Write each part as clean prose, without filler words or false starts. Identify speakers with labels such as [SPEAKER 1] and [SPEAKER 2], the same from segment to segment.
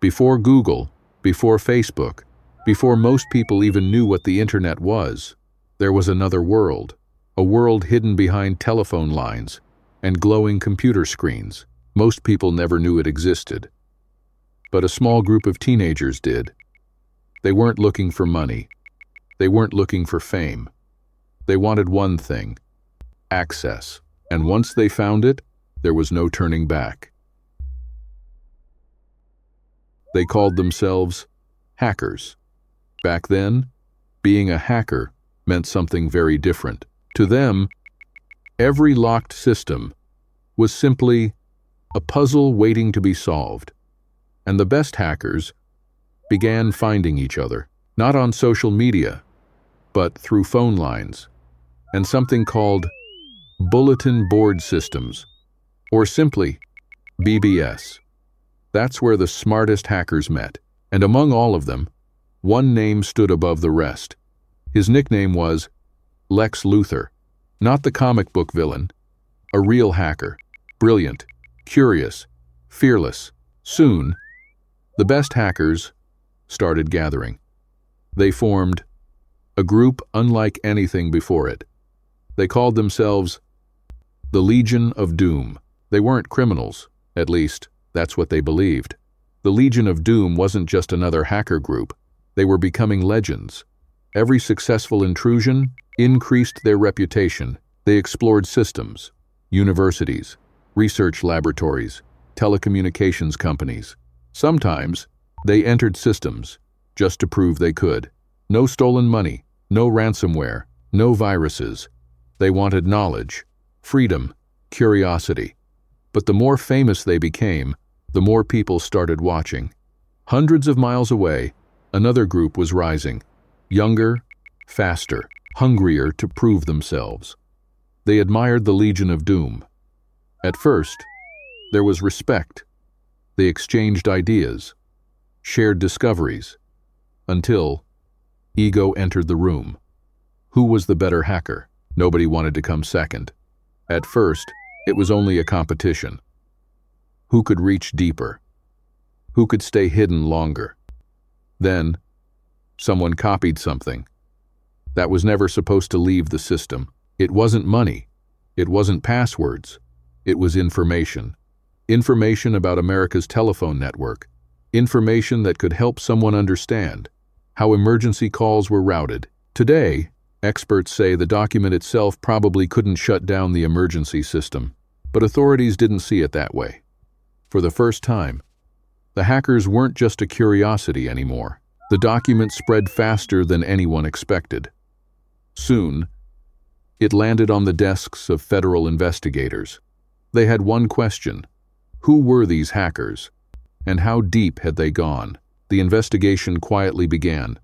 [SPEAKER 1] Before Google, before Facebook, before most people even knew what the internet was, there was another world, a world hidden behind telephone lines and glowing computer screens. Most people never knew it existed. But a small group of teenagers did. They weren't looking for money. They weren't looking for fame. They wanted one thing: access. And once they found it, there was no turning back. They called themselves hackers. Back then, being a hacker meant something very different. To them, every locked system was simply a puzzle waiting to be solved. And the best hackers began finding each other, not on social media, but through phone lines and something called bulletin board systems, or simply BBS. That's where the smartest hackers met. And among all of them, one name stood above the rest. His nickname was Lex Luthor, not the comic book villain, a real hacker, brilliant, curious, fearless. Soon, the best hackers started gathering. They formed a group unlike anything before it. They called themselves the Legion of Doom. They weren't criminals, at least that's what they believed. The Legion of Doom wasn't just another hacker group. They were becoming legends. Every successful intrusion increased their reputation. They explored systems, universities, research laboratories, telecommunications companies. Sometimes they entered systems just to prove they could. No stolen money, no ransomware, no viruses. They wanted knowledge, freedom, curiosity. But the more famous they became, the more people started watching. Hundreds of miles away, another group was rising. Younger, faster, hungrier to prove themselves. They admired the Legion of Doom. At first, there was respect. They exchanged ideas, shared discoveries, until ego entered the room. Who was the better hacker? Nobody wanted to come second. At first, it was only a competition. Who could reach deeper? Who could stay hidden longer? Then, someone copied something that was never supposed to leave the system. It wasn't money. It wasn't passwords. It was information. Information about America's telephone network. Information that could help someone understand how emergency calls were routed. Today, experts say the document itself probably couldn't shut down the emergency system, but authorities didn't see it that way. For the first time, the hackers weren't just a curiosity anymore. The document spread faster than anyone expected. Soon, it landed on the desks of federal investigators. They had one question: who were these hackers, and how deep had they gone? The investigation quietly began.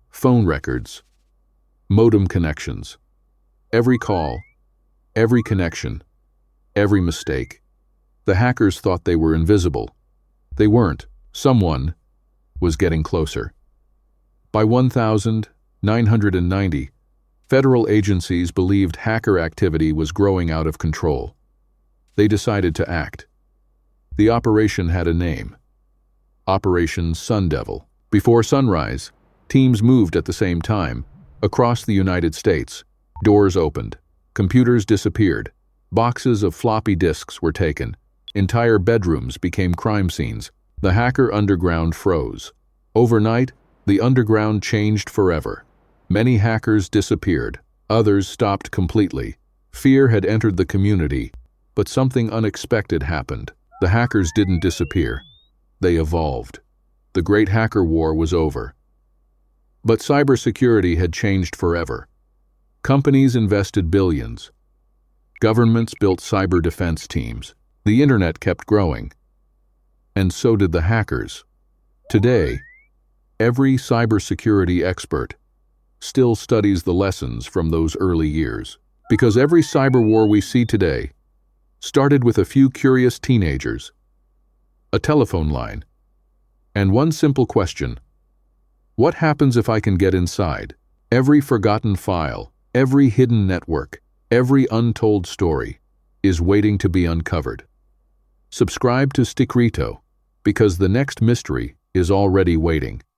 [SPEAKER 1] Phone records, modem connections, every call, every connection, every mistake. The hackers thought they were invisible. They weren't. Someone was getting closer. By 1990, federal agencies believed hacker activity was growing out of control. They decided to act. The operation had a name: Operation Sun Devil. Before sunrise, teams moved at the same time. Across the United States, doors opened, computers disappeared, boxes of floppy disks were taken, entire bedrooms became crime scenes. The hacker underground froze. Overnight, the underground changed forever. Many hackers disappeared, others stopped completely. Fear had entered the community, but something unexpected happened. The hackers didn't disappear. They evolved. The Great Hacker War was over. But cybersecurity had changed forever. Companies invested billions. Governments built cyber defense teams. The internet kept growing. And so did the hackers. Today, every cybersecurity expert still studies the lessons from those early years. Because every cyber war we see today started with a few curious teenagers, a telephone line, and one simple question: what happens if I can get inside? Every forgotten file, every hidden network, every untold story is waiting to be uncovered. Subscribe to Stikrito, because the next mystery is already waiting.